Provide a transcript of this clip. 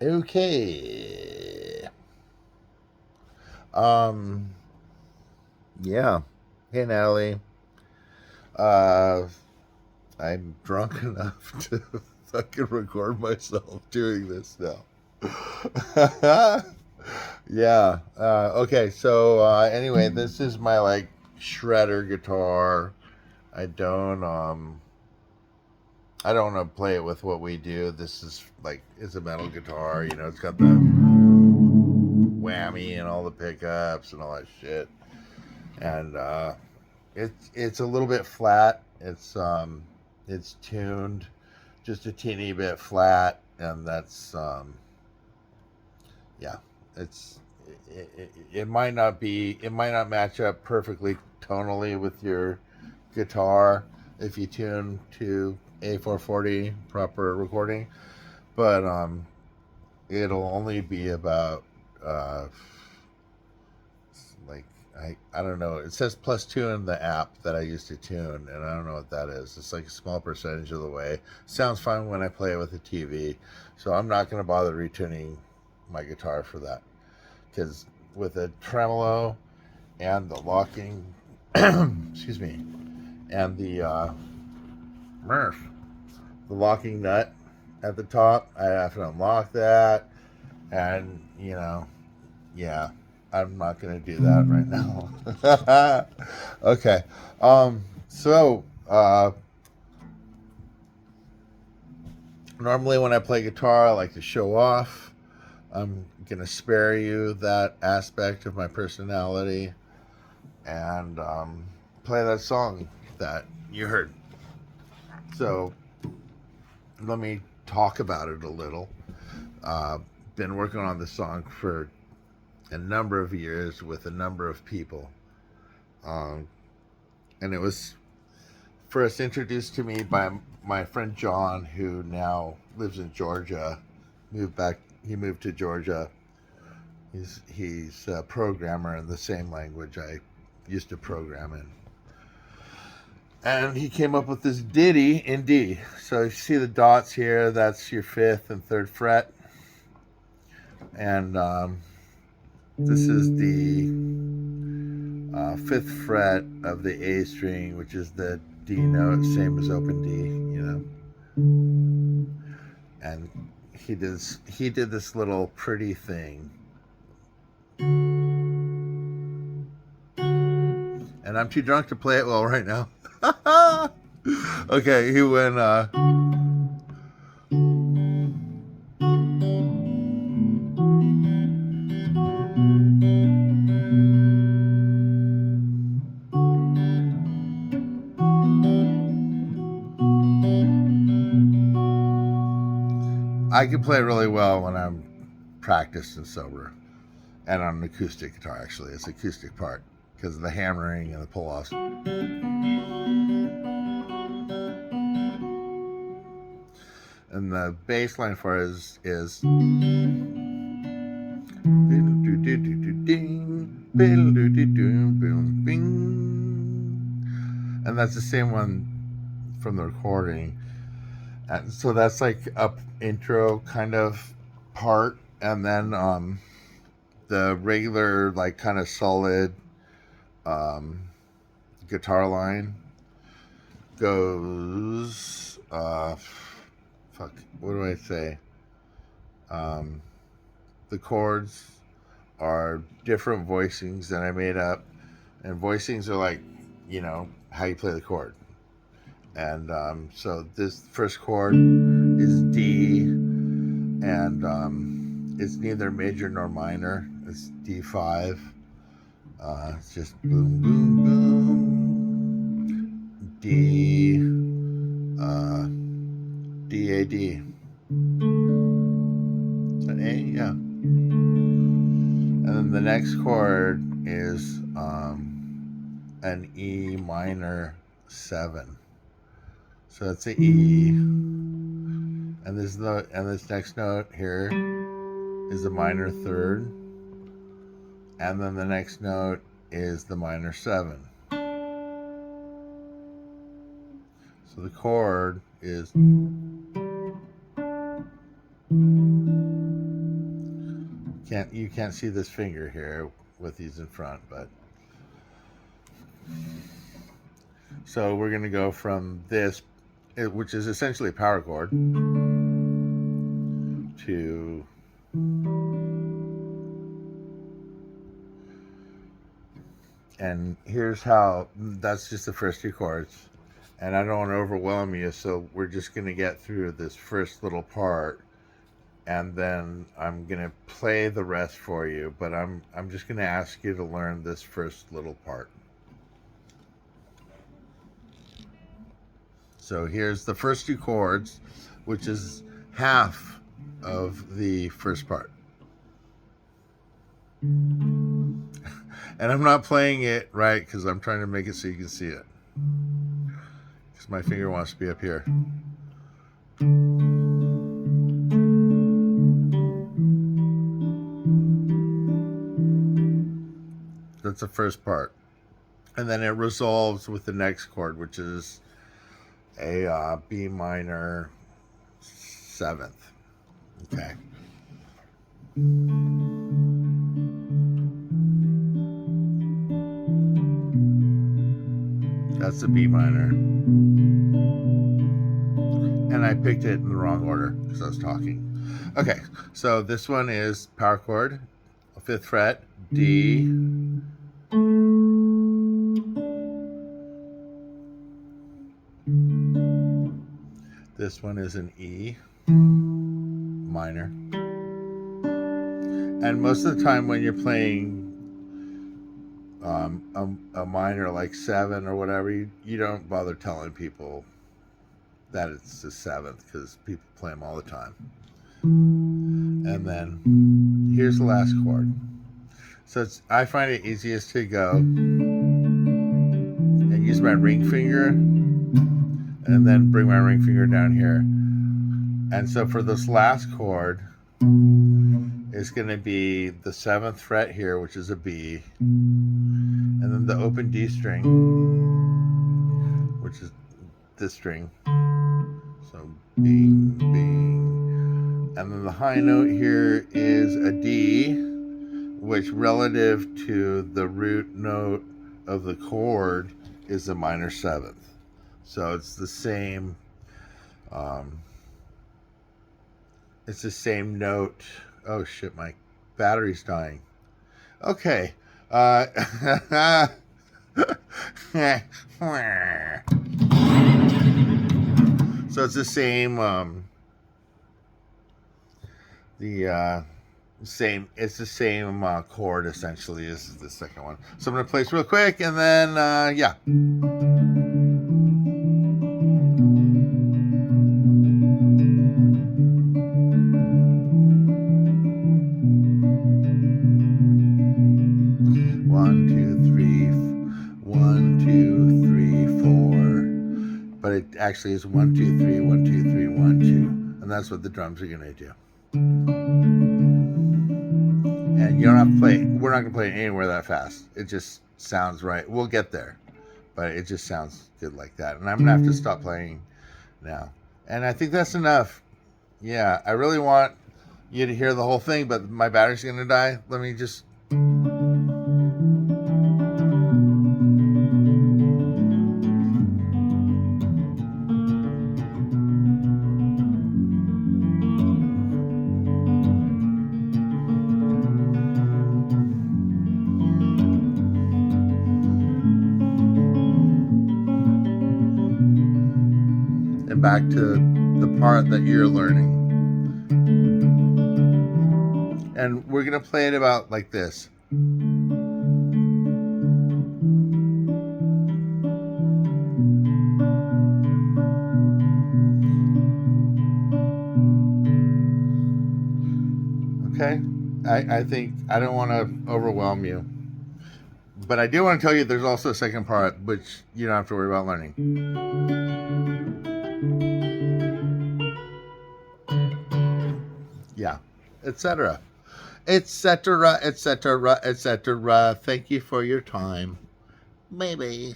Okay. Um. Yeah. Hey, Natalie. Uh, I'm drunk enough to fucking record myself doing this now. Yeah. Okay. So anyway, this is my like shredder guitar. I don't um I don't want to play it with what we do. This is like it's a metal guitar. You know, it's got the whammy and all the pickups and all that shit. And it's a little bit flat. It's tuned just a teeny bit flat, and that's yeah. It's it might not be it might not match up perfectly tonally with your guitar if you tune to A440 proper recording, but it'll only be about uh, like I don't know. It says +2 in the app that I used to tune, and I don't know what that is. It's like a small percentage of the way. Sounds fine when I play it with the TV, so I'm not going to bother retuning my guitar for that because with a tremolo and the locking, excuse me, and Murph, the locking nut at the top, I have to unlock that, and yeah, I'm not going to do that right now. Okay. So, normally when I play guitar, I like to show off. I'm going to spare you that aspect of my personality and play that song that you heard. So, let me talk about it a little. Uh, been working on this song for a number of years with a number of people. Um, and it was first introduced to me by my friend John, who now lives in Georgia. He moved to Georgia. He's a programmer in the same language I used to program in. And he came up with this ditty in D. So you see the dots here, that's your fifth and third fret. And this is the fifth fret of the A string, which is the D note, same as open D, And he did this little pretty thing. And I'm too drunk to play it well right now. Okay, he went I can play really well when I'm practiced and sober. And on an acoustic guitar, actually. It's acoustic part because of the hammering and the pull offs. And the bass line for it is and that's the same one from the recording. And so that's like up intro kind of part, and then the regular like kind of solid um, guitar line goes fuck, what do I say? Um, the chords are different voicings that I made up, and voicings are like, how you play the chord. And so this first chord is D, and it's neither major nor minor. It's D5. It's just boom, boom, boom. D, D, A, D. Is that A? Yeah. And then the next chord is an E minor 7. So it's an E. And this next note here is the minor 3rd. And then the next note is the minor 7. So the chord is You can't see this finger here with these in front, but so we're going to go from this, which is essentially a power chord, to and here's how. That's just the first two chords, and I don't want to overwhelm you, so we're just going to get through this first little part, and then I'm going to play the rest for you, but I'm just going to ask you to learn this first little part. So here's the first two chords, which is half of the first part. And I'm not playing it right because I'm trying to make it so you can see it. Because my finger wants to be up here. That's the first part. And then it resolves with the next chord, which is a B minor 7th. Okay. That's the B minor. And I picked it in the wrong order because I was talking. Okay, so this one is power chord, 5th fret, D, this one is an E minor. And most of the time when you're playing a minor like 7 or whatever, you don't bother telling people that it's the 7th because people play them all the time. And then here's the last chord. So I find it easiest to go and use my ring finger and then bring my ring finger down here. And so for this last chord, it's going to be the 7th fret here, which is a B, and then the open D string, which is this string. So bing, bing. And then the high note here is a D, which relative to the root note of the chord is a minor 7th. So it's the same, note. Oh shit, my battery's dying. Okay. So it's the same, it's the same chord essentially as the second one. So I'm going to play this real quick and then, yeah. 1, 2, 3, 1, 2, 3, 4. But it actually is 1, 2, 3, 1, 2, 3, 1, 2. And that's what the drums are going to do. And you don't have to play, we're not going to play it anywhere that fast. It just sounds right. We'll get there. But it just sounds good like that. And I'm going to have to stop playing now. And I think that's enough. Yeah, I really want you to hear the whole thing, but my battery's going to die. Let me just... and back to the part that you're learning. And we're going to play it about like this. Okay? I think I don't want to overwhelm you. But I do want to tell you there's also a second part, which you don't have to worry about learning. Yeah, etc. Etc., etc., etc. Thank you for your time. Maybe.